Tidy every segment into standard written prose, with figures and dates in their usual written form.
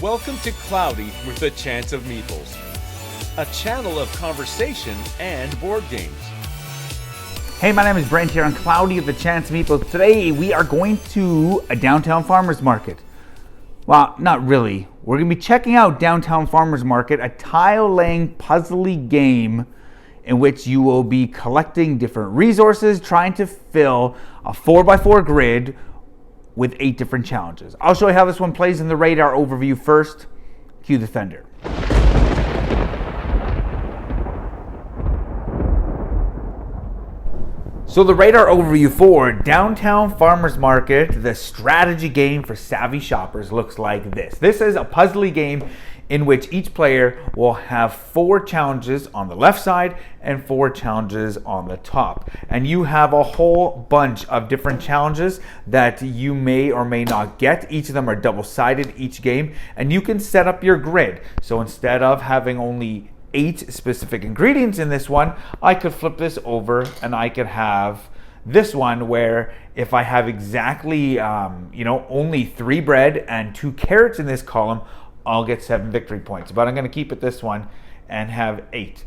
Welcome to Cloudy with a Chance of Meeples, a channel of conversation and board games. Hey, my name is Brent here on Cloudy with a Chance of Meeples. Today we are going to a downtown farmers market. Well, not really. We're going to be checking out Downtown Farmers Market, a tile-laying puzzly game in which you will be collecting different resources, trying to fill a 4x4 grid with 8 different challenges. I'll show you how this one plays in the radar overview first. Cue the thunder. So the radar overview for Downtown Farmers Market, the strategy game for savvy shoppers, looks like this. This is a puzzly game in which each player will have 4 challenges on the left side and 4 challenges on the top. And you have a whole bunch of different challenges that you may or may not get. Each of them are double-sided each game, and you can set up your grid. So instead of having only 8 specific ingredients in this one, I could flip this over and I could have this one where if I have exactly only 3 bread and 2 carrots in this column, I'll get 7 victory points. But I'm going to keep it this one and have 8.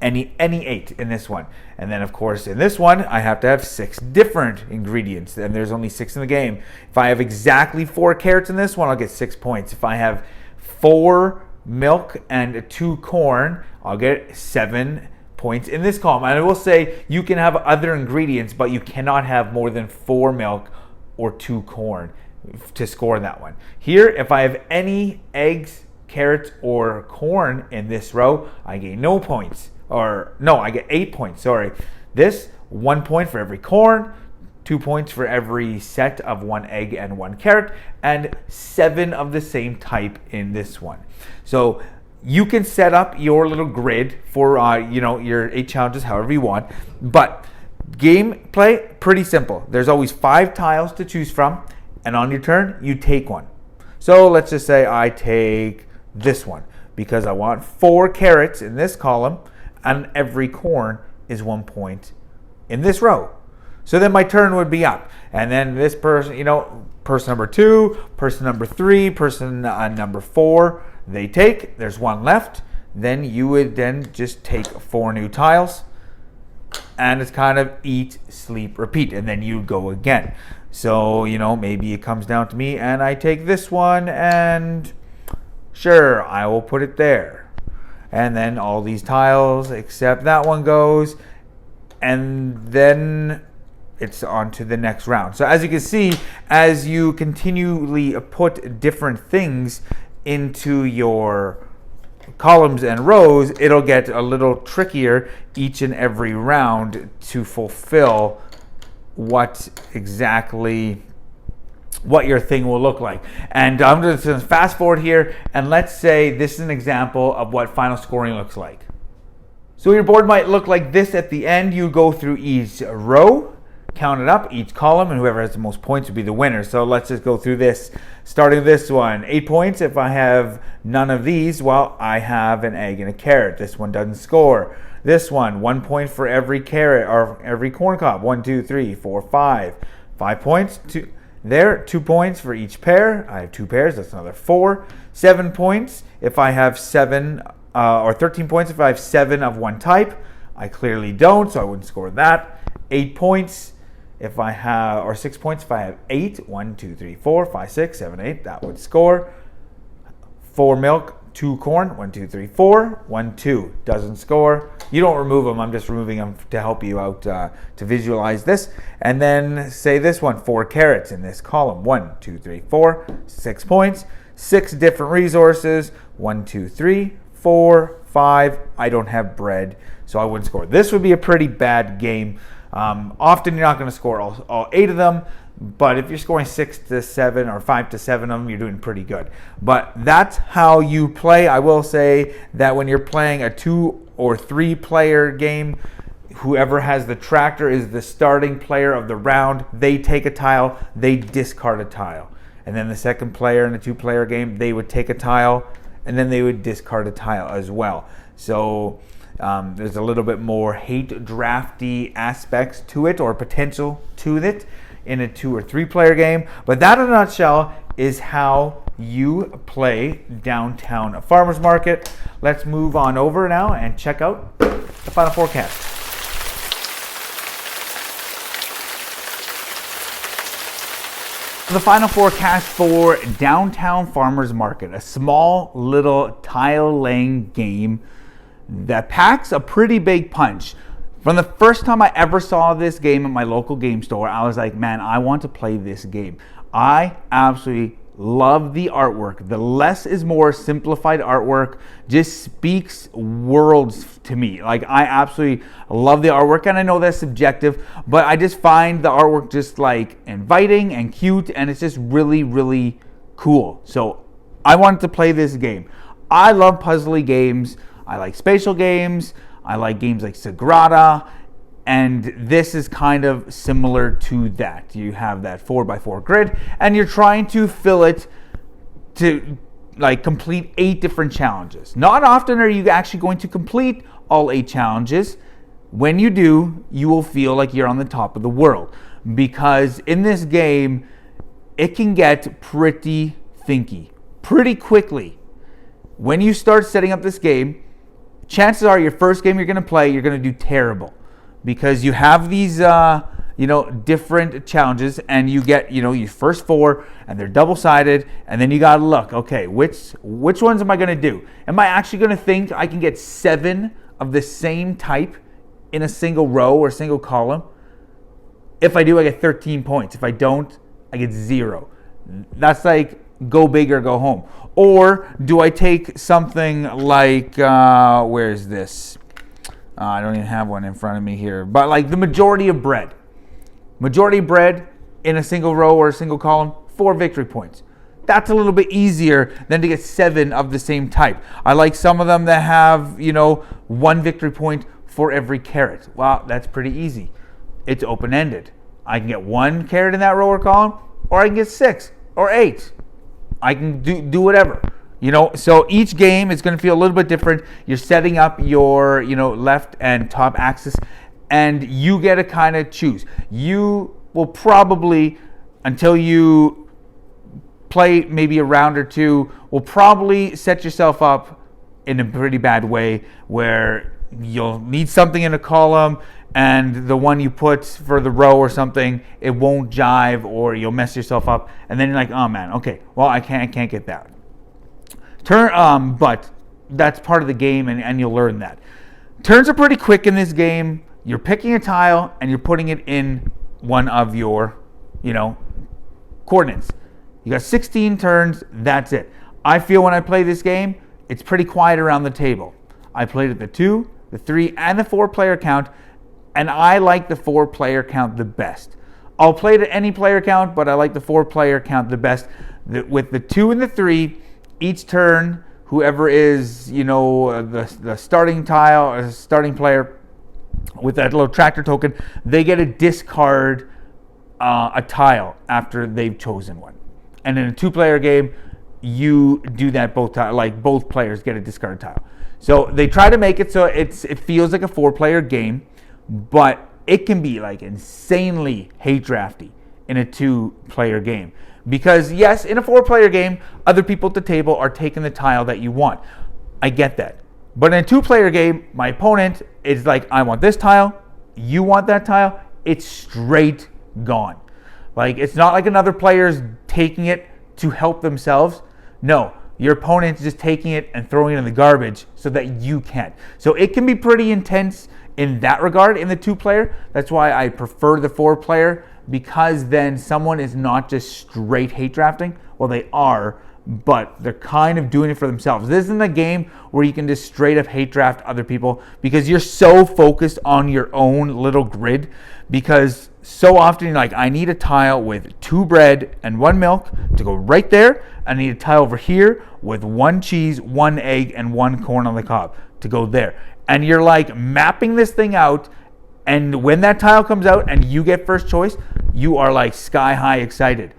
Any 8 in this one. And then of course in this one I have to have 6 different ingredients, and there's only 6 in the game. If I have exactly 4 carrots in this one, I'll get 6 points. If I have 4 milk and 2 corn, I'll get 7 points in this column. And I will say you can have other ingredients, but you cannot have more than 4 milk or 2 corn to score that one. Here, if I have any eggs, carrots, or corn in this row, I get no points. I get 8 points, sorry. This, 1 point for every corn, 2 points for every set of 1 egg and 1 carrot, and 7 of the same type in this one. So you can set up your little grid for your 8 challenges however you want, but gameplay, pretty simple. There's always 5 tiles to choose from, and on your turn, you take one. So let's just say I take this one because I want 4 carrots in this column, and every corn is 1 point in this row. So then my turn would be up. And then this person, person number 2, person number 3, person number 4, they take. There's 1 left. Then you would then just take 4 new tiles. And it's kind of eat, sleep, repeat. And then you go again. So, maybe it comes down to me and I take this one and sure, I will put it there. And then all these tiles except that one goes. And then it's on to the next round. So as you can see, as you continually put different things into your columns and rows, it'll get a little trickier each and every round to fulfill what your thing will look like. And I'm just going to fast forward here, and let's say this is an example of what final scoring looks like. So your board might look like this at the end. You go through each row, count it up, each column, and whoever has the most points would be the winner. So let's just go through this. Starting this one, 8 points. If I have none of these, well, I have an egg and a carrot. This one doesn't score. This one, 1 point for every carrot or every corn cob. 1, 2, 3, 4, 5. 5 points. 2 points for each pair. I have 2 pairs. That's another 4. 7 points if I have 7, or 13 points if I have 7 of one type. I clearly don't, so I wouldn't score that. 8 points if I have, or 6 points if I have 8. 1, 2, 3, 4, 5, 6, 7, 8. That would score. 4 milk, 2 corn. 1, 2, 3, 4. 1, 2 doesn't score. You don't remove them. I'm just removing them to help you out to visualize this. And then say this one, 4 carrots in this column. 1, 2, 3, 4. 6 points. 6 different resources. 1, 2, 3, 4, 5. I don't have bread, so I wouldn't score. This would be a pretty bad game. Often you're not going to score all 8 of them, but if you're scoring 6 to 7 or 5 to 7 of them, you're doing pretty good. But that's how you play. I will say that when you're playing a 2 or 3 player game, whoever has the tractor is the starting player of the round. They take a tile, they discard a tile. And then the second player in a 2-player game, they would take a tile, and then they would discard a tile as well. So there's a little bit more hate drafty aspects to it, or potential to it, in a 2 or 3 player game. But that in a nutshell is how you play Downtown Farmers Market. Let's move on over now and check out the final forecast. The final forecast for Downtown Farmers Market, a small little tile laying game that packs a pretty big punch. From the first time I ever saw this game at my local game store, I was like, man, I want to play this game. I absolutely love the artwork. The less is more simplified artwork just speaks worlds to me. Like, I absolutely love the artwork, and I know that's subjective, but I just find the artwork just like inviting and cute, and it's just really, really cool. So I wanted to play this game. I love puzzly games. I like spatial games. I like games like Sagrada, and this is kind of similar to that. You have that 4x4 grid, and you're trying to fill it to like complete 8 different challenges. Not often are you actually going to complete all 8 challenges. When you do, you will feel like you're on the top of the world, because in this game, it can get pretty thinky pretty quickly. When you start setting up this game, chances are your first game you're going to play, you're going to do terrible, because you have these, different challenges, and you get, your first 4, and they're double-sided, and then you got to look, okay, which ones am I going to do? Am I actually going to think I can get 7 of the same type in a single row or single column? If I do, I get 13 points. If I don't, I get 0. That's like go big or go home. Or do I take something like, where is this? I don't even have one in front of me here. But like the majority of bread. Majority of bread in a single row or a single column, 4 victory points. That's a little bit easier than to get 7 of the same type. I like some of them that have, 1 victory point for every carrot. Well, that's pretty easy. It's open-ended. I can get 1 carrot in that row or column, or I can get 6 or 8. I can do whatever, So each game is going to feel a little bit different. You're setting up your, left and top axis, and you get to kind of choose. You will probably, until you play maybe a round or 2, will probably set yourself up in a pretty bad way where you'll need something in a column, and the one you put for the row or something, it won't jive, or you'll mess yourself up, and then you're like, oh man, okay, well I can't get that. But that's part of the game, and you'll learn that. Turns are pretty quick in this game. You're picking a tile and you're putting it in one of your, coordinates. You got 16 turns, that's it. I feel when I play this game, it's pretty quiet around the table. I played at the 2, the 3, and the 4 player count, and I like the 4 player count the best. I'll play it at any player count, but I like the 4 player count the best. With the 2 and the 3, each turn, whoever is, the starting tile, or starting player with that little tractor token, they get to discard a tile after they've chosen one. And in a 2-player game, you do that both players get a discard tile. So they try to make it so it feels like a 4-player game, but it can be like insanely hate drafty in a 2-player game. Because yes, in a 4-player game, other people at the table are taking the tile that you want. I get that. But in a 2-player game, my opponent is like, I want this tile, you want that tile, it's straight gone. Like, it's not like another player's taking it to help themselves. No, your opponent's just taking it and throwing it in the garbage so that you can't. So it can be pretty intense in that regard in the 2-player. That's why I prefer the 4-player, because then someone is not just straight hate drafting. Well, they are, but they're kind of doing it for themselves. This isn't a game where you can just straight up hate draft other people, because you're so focused on your own little grid. Because so often you're like, I need a tile with 2 bread and 1 milk to go right there. I need a tile over here with 1 cheese, 1 egg, and 1 corn on the cob to go there. And you're like mapping this thing out. And when that tile comes out and you get first choice, you are like sky high excited.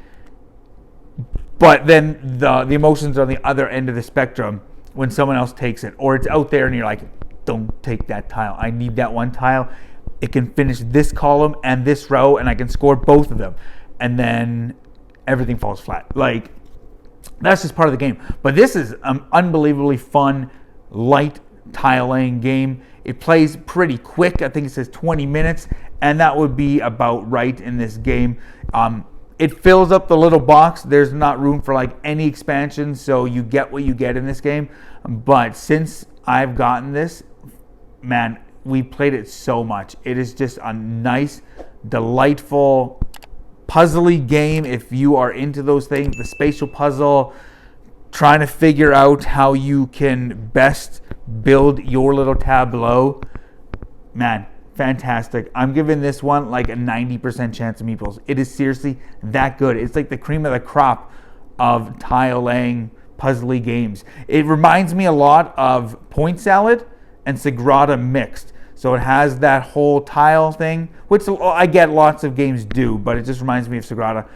But then the emotions are on the other end of the spectrum when someone else takes it, or it's out there and you're like, don't take that tile. I need that 1 tile. It can finish this column and this row, and I can score both of them. And then everything falls flat. Like, That's just part of the game. But this is an unbelievably fun, light tile laying game. It plays pretty quick. I think it says 20 minutes, and that would be about right in this game. It fills up the little box. There's not room for like any expansion, so you get what you get in this game. But since I've gotten this, man, we played it so much. It is just a nice, delightful, puzzly game if you are into those things. The spatial puzzle, trying to figure out how you can best build your little tableau. Man, fantastic. I'm giving this one like a 90% chance of meeples. It is seriously that good. It's like the cream of the crop of tile laying puzzly games. It reminds me a lot of Point Salad and Sagrada mixed. So it has that whole tile thing, which I get lots of games do, but it just reminds me of Sagrada.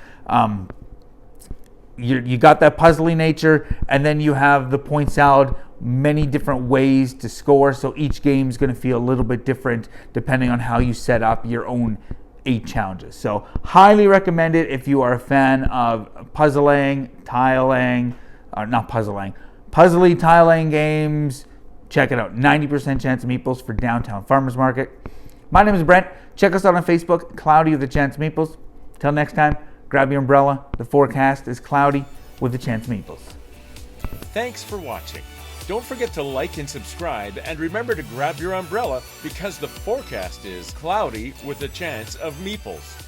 You got that puzzly nature, and then you have the Point Salad, many different ways to score. So each game is going to feel a little bit different depending on how you set up your own 8 challenges. So highly recommend it if you are a fan of puzzling, tiling, not puzzling, puzzly tiling games. Check it out. 90% chance of meeples for Downtown Farmers Market. My name is Brent. Check us out on Facebook, Cloudy with the Chance of Meeples. Till next time, grab your umbrella. The forecast is cloudy with the chance of meeples. Thanks for watching. Don't forget to like and subscribe, and remember to grab your umbrella because the forecast is cloudy with a chance of meeples.